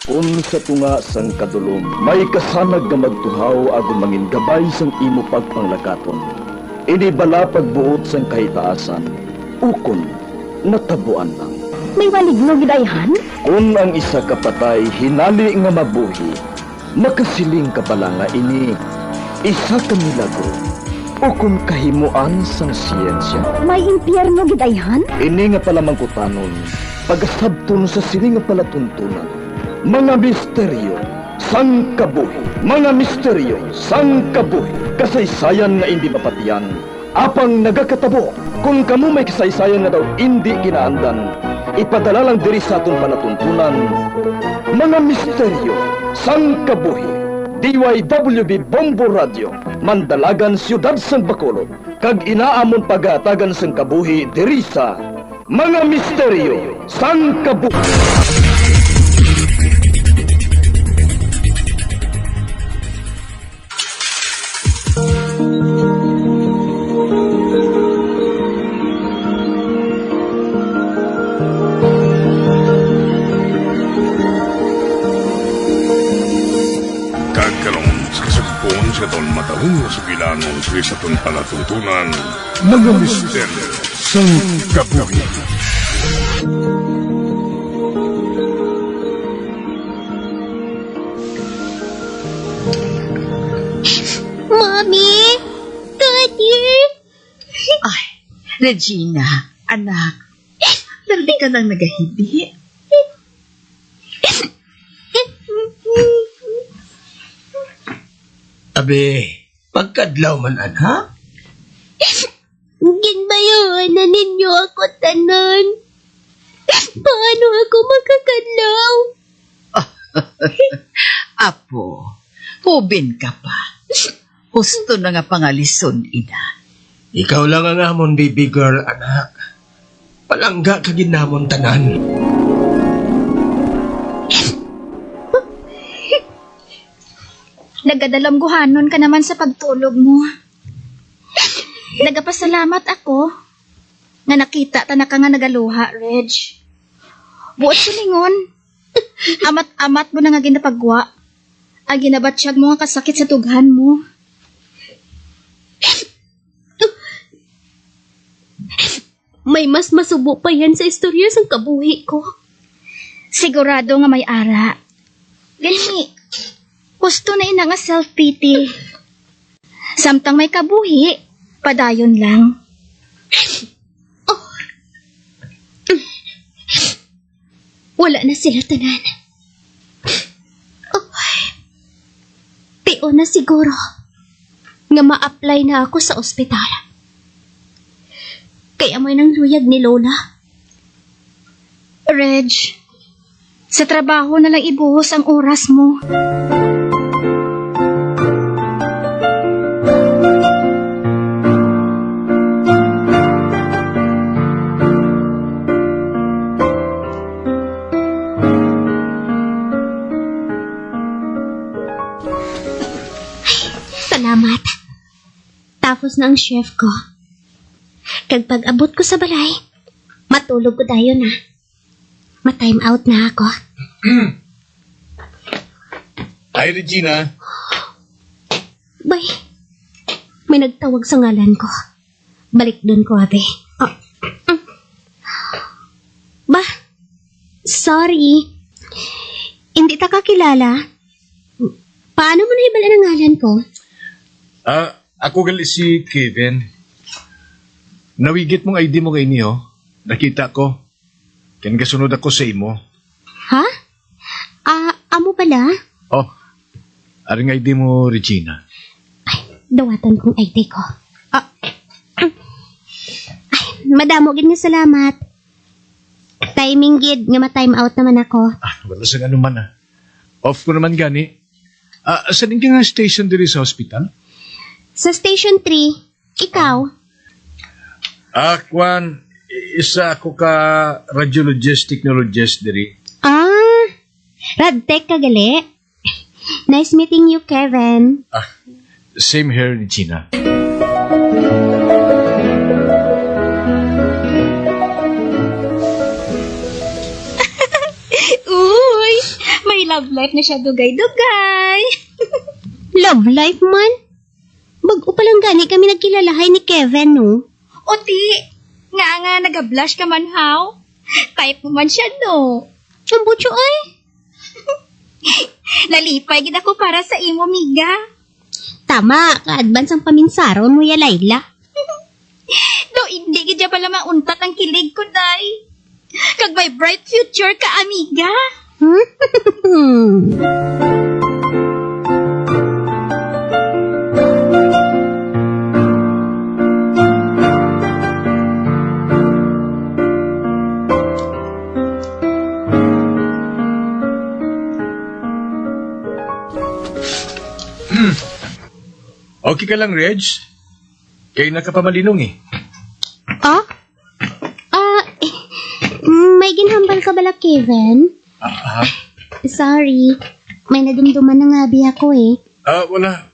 Kung sa tunga sang kadulom, may kasanag nga magtuhaw agon mangin gabay sang imo pagpanglakaton. Ini bala pagbuot sang kahitaasan, ukon natabuan lang. May waligno gidayhan? Kung ang isa kapatay hinali nga mabuhi, makasiling ka pala nga ini isa ka milagro o kung kahimuan sang siyensya. May impyerno gidayhan? Ini nga pala mangkutanon, pagasabton sa siling nga palatuntunan. Mga misteryo, sang kabuhi. Mga misteryo, sang kabuhi. Kasaysayan nga hindi mapatiyan. Apang nagakatabo, kung kamo may kasaysayan nga daw hindi ginaandan, ipadala lang diri sa aton palatuntunan. Mga misteryo, sang kabuhi. DYWB Bombo Radio, Mandalagan, Siyudad San Bacolod. Kag inaamon pagatagan sang kabuhi diri sa Mga Misteryo, sang kabuhi. Sa ton matahong sa bilangon sa ton palatuntunan, mga misteryo sang kabuhi. Mommy! Daddy! Ay, Regina, anak, dali ka nang nagahibi. Abe, pagkadlaw man anak? Ginbayanan ninyo ako tanan. Paano ako makakadlaw? Apo, hubin ka pa. Gusto na nga pangalison, ina. Ikaw lang ang amon baby girl anak. Palangga ka ginamon tanan. Nagadalamguhanon ka naman sa pagtulog mo. Nagapasalamat ako nga nakita ta na ka nga nagaluha, Reg. Buot silingon. Amat-amat mo na nga ginapagwa. Ang ginabatsyag mo nga kasakit sa tughan mo. May mas masubo pa yan sa istorya sang kabuhi ko. Sigurado nga may ara. Gani, gusto na ina nga self-pity. Samtang may kabuhi, padayon lang. Wala na sila tanan. Tio na siguro nga ma-apply na ako sa ospital. Kaya mo'y nang luyag ni Lola. Reg, sa trabaho na lang ibuhos ang oras mo. Salamat. Tapos na ang chef ko. Kag pag-abot ko sa balay, matulog ko tayo na. Ma-time out na ako. Hi, Regina. Bay, may nagtawag sa ngalan ko. Balik doon ko, abe. Bah, sorry. Hindi ta kakilala. Paano mo naibala ng ngalan ko? Ako gali si Kevin. Nawigit mong ID mo kay niyo. Nakita ko. Ken kasunod ako sa imo. Ha? Amo pala? Oh, aring ID mo, Regina. Ay, dawatan kong ID ko. Ay, madamo gid nga salamat. Timing gid nga ma-time out naman ako. Wala sa ano man Off ko naman gani. Saan ka nga station diri sa hospital? Sa Station 3, ikaw? Kwan, isa ako ka radiologist, technologist diri. Radtech ka gali. Nice meeting you, Kevin. Same here, Regina. Uy, may may love life na siya dugay-dugay. Love life man? Bago pa lang gani kami nagkilalahay ni Kevin, no? Oti, nga nag-blush ka man, how? Type mo man siya, no? Chambutso ay. Nalipay gid ako para sa imo, miga. Tama, ka-advance ang paminsaron mo ya, Layla. Do, hindi gid siya pala mauntat ang kilig ko, day. Kag may bright future ka, amiga. Okay ka lang, Reg? Kaya nakapamalinong eh. Ah? May ginhambal ka bala, Kevin? Sorry. May nadumduman na nga biya ko eh. Wala.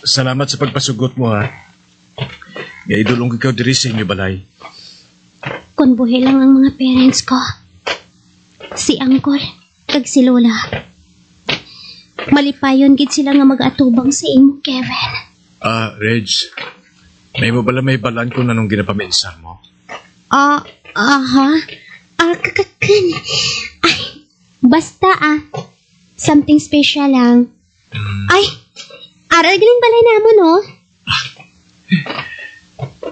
Salamat sa pagpasugot mo, ha. Gaidulong ikaw diri sa inyo balay. Kung buhay lang ang mga parents ko. Si Uncle, kag si Lola. Malipayon gid sila nga mag-atubang sa imo, Kevin. Reg, may mo bala may balan kung anong ginapaminsan mo? Kakakan. Ay, basta something special lang. Ay, aral galing balay namo, no?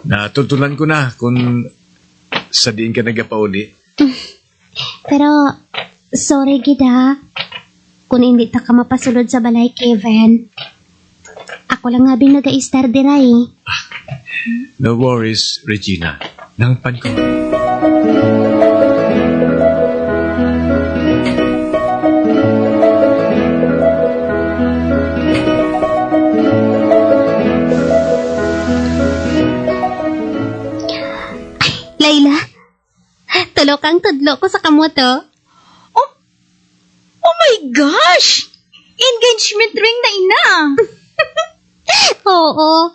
Natutunan ko na kung sa diin ka nagapauli. Pero, sorry gid ha. Kung hindi ta ka mapasulod sa balay, Kevin. Ako lang nga bing nag-a-star dira eh. No worries, Regina. Nangpan ko. Layla, tulo kang tudlo ko sa kamoto. Oh my gosh! Engagement ring na ina! Oo,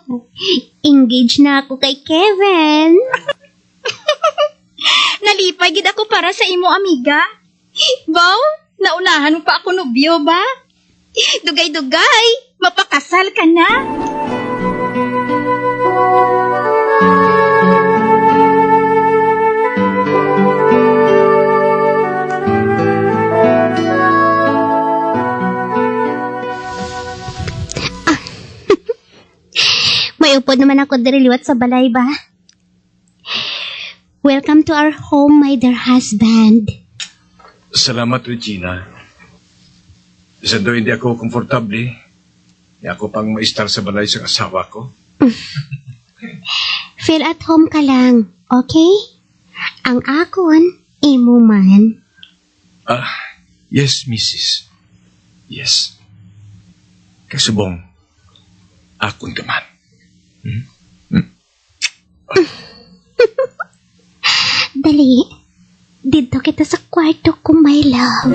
engaged na ako kay Kevin. Nalipay gid ako para sa imo, amiga. Baw, naunahan mo pa ako nobyo ba? Dugay-dugay, mapakasal ka na. May upod naman ako diriliwat sa balay ba? Welcome to our home, my dear husband. Salamat, Regina. Sa do hindi ako komportable, hindi ako pang maistar sa balay sa asawa ko. Feel at home ka lang, okay? Ang akon, imo man. Yes, Mrs. Yes. Kasubong, akon ka man. Dali, dito kita sa kwarto ko, my love.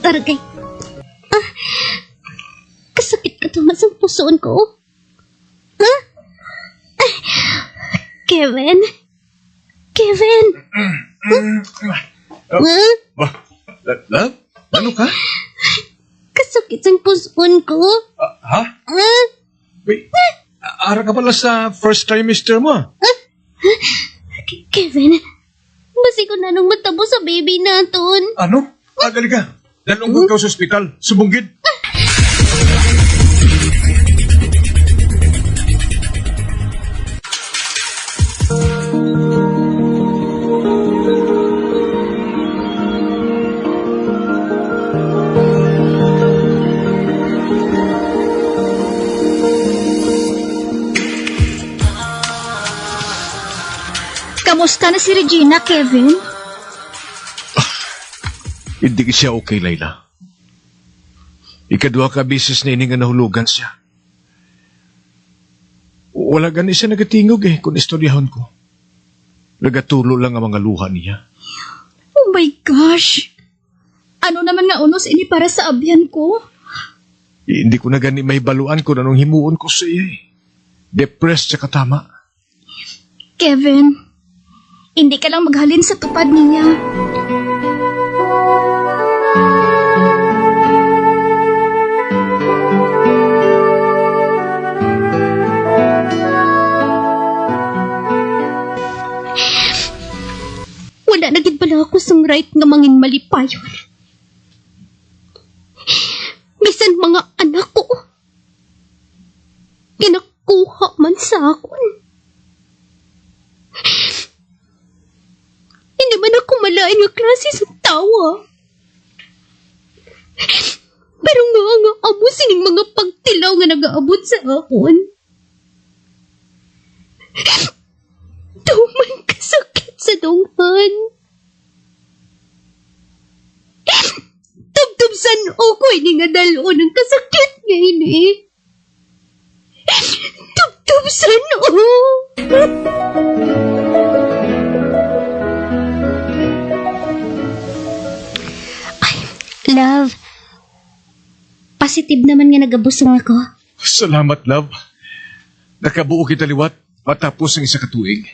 Taragay. Kasakit ka tumas ang pusoon ko. Kevin? Kevin? Love? Ano ka? Kasakit ang pusoon ko. Ha? Wait, ara ka pala sa first trimester mo. Kevin, basi ko na nung matabo sa baby naton. Ano? Gali ka. Dalunggod ka sa ospital. Subunggid. Kamusta na si Regina, Kevin? Hindi siya okay, Layla. Ikadwa ka bisis na ini nga nahulugan siya. Wala gani siya nagatingog kung istoryahon ko. Nagatulo lang ang mga luha niya. Oh my gosh! Ano naman nga unos ini para sa abyan ko? Hindi ko na gani may baluan kung anong himuon ko sa iya. Depressed siya katama. Kevin, hindi ka lang maghalin sa tupad niya. Wala na gid pala ako sang right nga mangin malipayon. Bisan mga anak ko, kinakuha man sa akon. Hindi man ako malain nga klase sa tawa. Pero nga amo sining mga pagtilaw nga nagaabot sa akon. Tuman kasakit sa dunghan. Tubsan ako ini nga dalon ng kasakit nga ini. Tubsan o. Love, positive naman nga nagabusong ako. Salamat, love. Nakabuo kita liwat matapos ang isa katuig.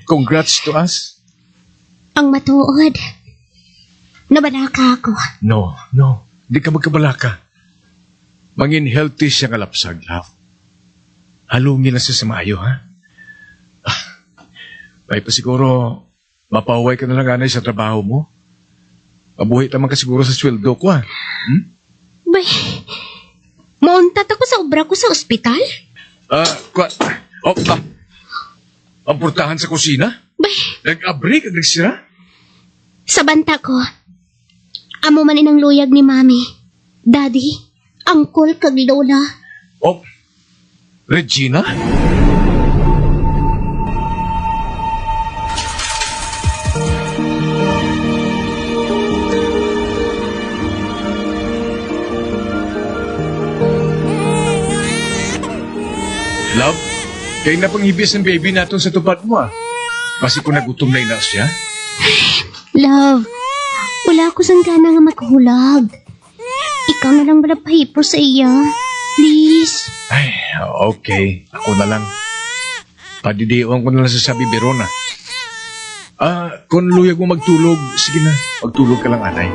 Congrats to us. Ang matuod. Nabalaka ako. No. Di ka magkabalaka. Mangin healthy siya nga lapsag, love. Halungin na siya sa maayo, ha? Ay pa siguro, mapauwi ka na lang anay sa trabaho mo. Mabuhay naman ka siguro sa sweldo ko, ha? Bay, mauntat ako sa obra ko sa ospital? Ang portahan sa kusina? Bay, Nag-abri ka nagsira? sa banta ko, amo man inang luyag ni Mami, Daddy, Uncle kag Lola. Regina? Love, kayo na panghibis ng baby natin sa tupad mo, ah. Kasi kung nagutom na ina siya. Love, wala ko sang gana nga maghulag. Ikaw na lang wala pahipo sa iya. Please. Ay, okay. Ako na lang. Padidiwan ko na lang sa sabi Verona. Kung luyag mo magtulog, sige na. Magtulog ka lang, anay.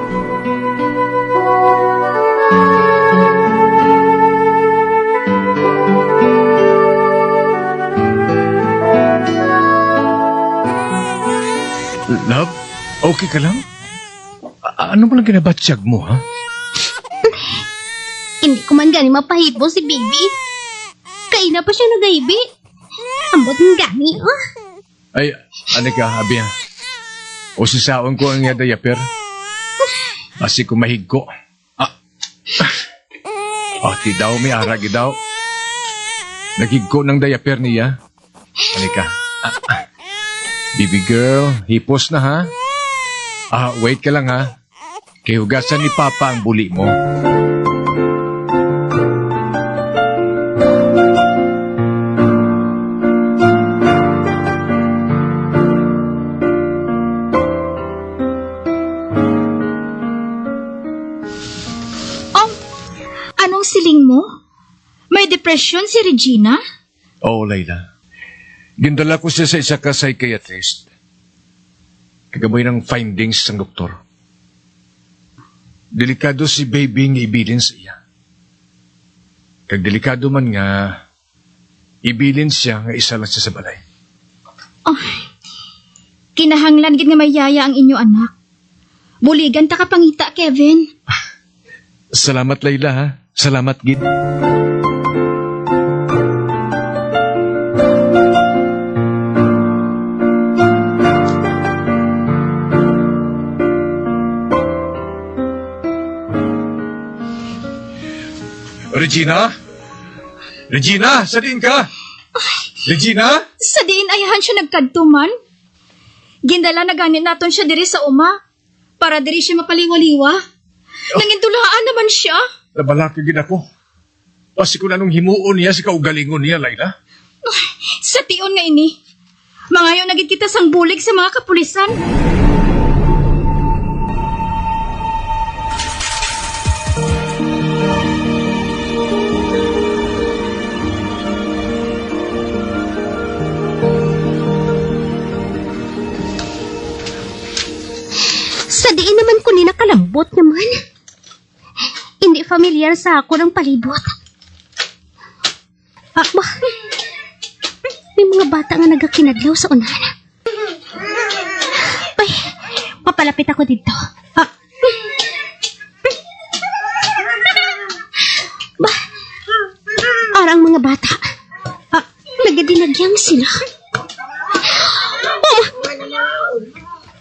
Love, okay ka lang? Ano mo lang kinabatsyag mo, ha? Hindi ko man gani mapahipo si baby. Kaina pa siya nagaibi. Ambot ng gani, oh. Ay, ano ka, Abia? O sisaon ko ang diaper? Kasi kumahig ko. Ti daw, may aragi daw. Nagigko ng diaper niya. Ano ka? Baby girl, hipos na, ha? Wait ka lang, ha? Kihugasan ni Papa ang buli mo. Anong siling mo? May depression si Regina? Oo, Layla. Gindala ko siya sa isa ka psychiatrist. Kagabay ng findings ng doktor. Delikado si baby nga ibilin sa iya. Kag delikado man nga, ibilin siya nga isa lang siya sa balay. Kinahanglan gid nga mayaya ang inyo anak. Buligan ta ka pangita, Kevin. Salamat, Layla, ha? Salamat, Gid. Regina? Regina, sadiin ka? Regina? Sa diin ayahan siya nagkadtuman. Gindala na ganit naton siya diri sa uma. Para diri siya mapaliwaliwa. Nangintulaan naman siya. Nabalaki gid ako. Kasi kung anong himuon niya, si kaugalingon niya, Layla. Sa tion nga ini. Mangayo nagit kita sang bulig sa mga kapulisan. palibot naman. Hindi familiar sa ako ng palibot. Ba? May mga bata nga nagakinadlaw sa unahan. Ay, papalapit ako dito. Ba? Arang mga bata. Nagadinagyang sila.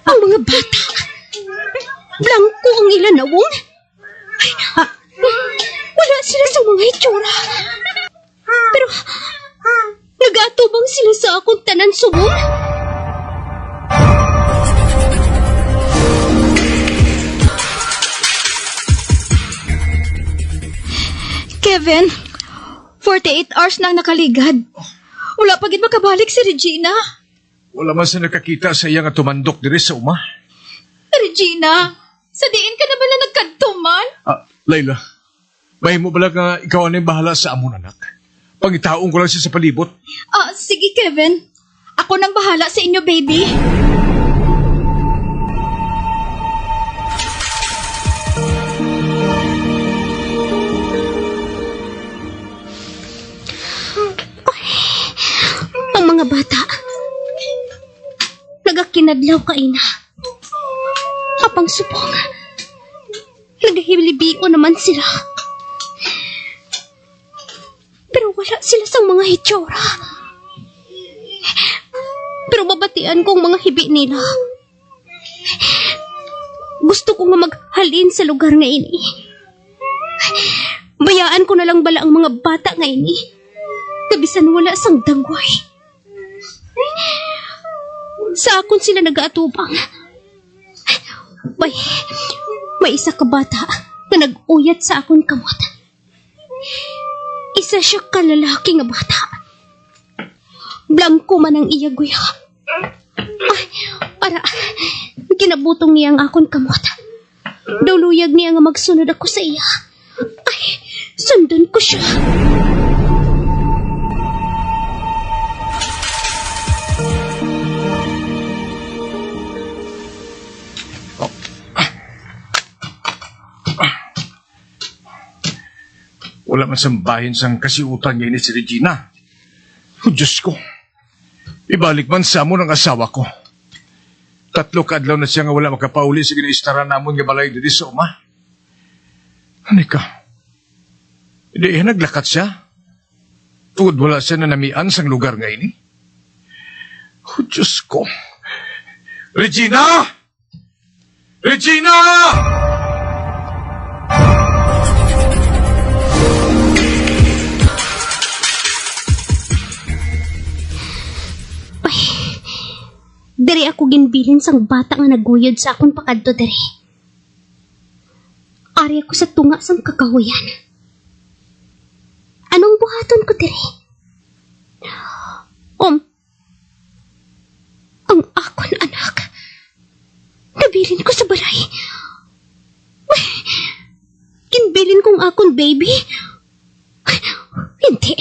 Ang mga bata. Blanco ang ilanawong. Wala sila sa mga itsura. Pero, nag-atubang sila sa akong tanan subong. Kevin, 48 hours nang nakaligad. Wala pa gid makabalik si Regina. Wala man sa nakakita sa iya nga tumandok diri sa uma. Regina, sa diin ka na bala nagkantuman? Layla, mahimo bala nga ikaw ang bahala sa amon anak. Pangitaong ko lang siya sa palibot. Sige Kevin. Ako nang bahala sa inyo, baby. Ang mga bata. Nagakinadlaw ka ina. Apang subong. Nagahilibigo naman sila. Pero wala sila sa mga hitsura. Pero babatian ko ang mga hibi nila. Gusto ko nga maghalin sa lugar nga ini. Bayaan ko na lang bala ang mga bata nga ini. Kabisan wala sang dagway. Sa akon sila nag-aatubang. May isa ka bata na nag-uyat sa akon kamot. Isa siya kalalaki nga bata. Blanco man ang iya guya. Ara, kinabutong niya ang akon kamot. Duluyag niya nga magsunod ako sa iya. Ay, sundan ko siya. Wala man sambahin sang kasiutan niya ni si Regina. Oh, Diyos ko. Ibalik man sa amon ang asawa ko. 3 kadlaw na siya nga wala makapauli sa ginaistara namon nga balay dito sa uma. Anika, hindi naglakat siya. Tugod wala siya na namian sang lugar nga ini. Oh, Diyos ko. Regina! Regina! Diri ako ginbilin sang bata nga naguyod sa akong pakadto diri. Ari ako sa tunga sang kakahuyan. Anong buhaton ko diri? Ang akon anak. Nabilin ko sa balay. Ginbilin kong akon baby. Hindi.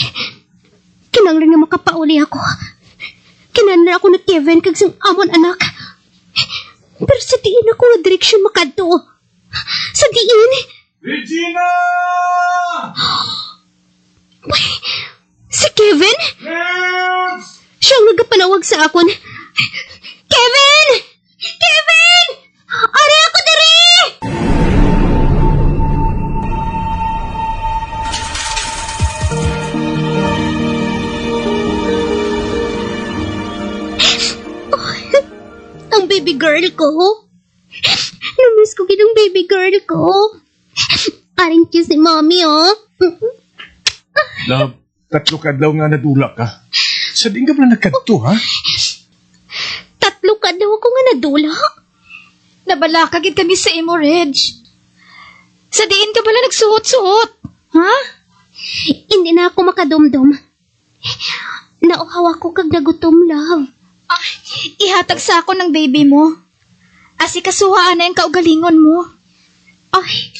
Kinanglan nga makapauli ako. Kinanla ako na Kevin kag sang amon anak. Pero sa diin ako nga direksyon makadto. Sa diin. Regina! Si Kevin? Yes! Siyang nagapanawag sa akon. Kevin! Kevin! Ari ako diri! Ang baby girl ko. Namiss ko ginang baby girl ko. Aring kiss ni mommy, oh. Love, 3 kadlaw nga nadula ka. Sa di ka pala nagkadto, ha? 3 kadlaw ako nga nadula. Nabalakagid kami sa imo, Reg. Sa diin ka pala nagsuot-suot. Ha? Hindi na ako makadumdum. Nauhaw ako kag nagutom, love. Ihatag sa ako ng baby mo. Asikasuhaan na yung kaugalingon mo. Ay,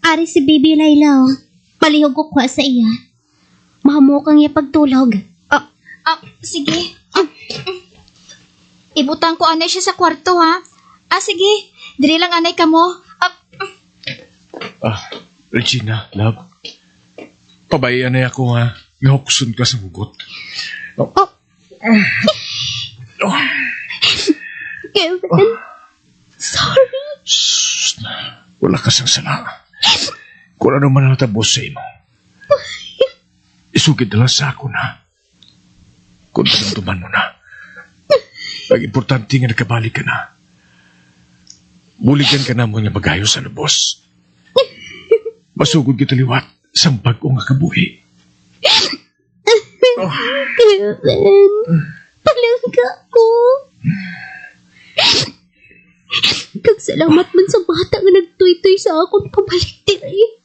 ari si baby Layla, oh. Palihog ko kwa sa iya. Mahamo kang iya pagtulog. Sige. Ibutang ko anay siya sa kwarto, ha? Sige. Dili lang anay ka mo. Regina, love. Pabayaan na ako ha. Ngahukson ka sa mugot. Kevin, sorry. Shh, wala ka sang sala. Kung ano man natabos sa imo. Isugid na lang sa ako na. Kung tuman mo na. Ang importante nga nakabalik ka na. Buligan ka na mo niya magayo sa lubos. Masugod kita liwat sa bag-o nga kabuhi. Kevin, palangga ko. Kagsalamat man sa bata nga nagtuy-tuy sa akong pabalik diri.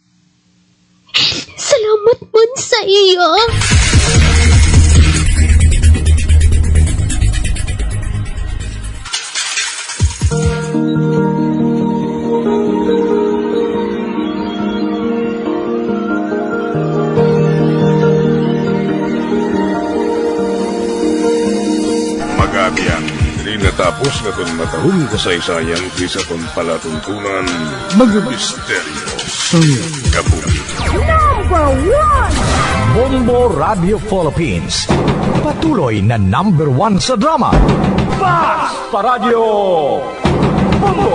Salamat man sa iyo. Magabiyan, dili natapos na itong matahong kasaysayan sa itong palatuntunan, mga misteryo sa kabuhi. Bombo Radio Philippines. Patuloy na #1 sa drama. Fast Paradyo Bombo!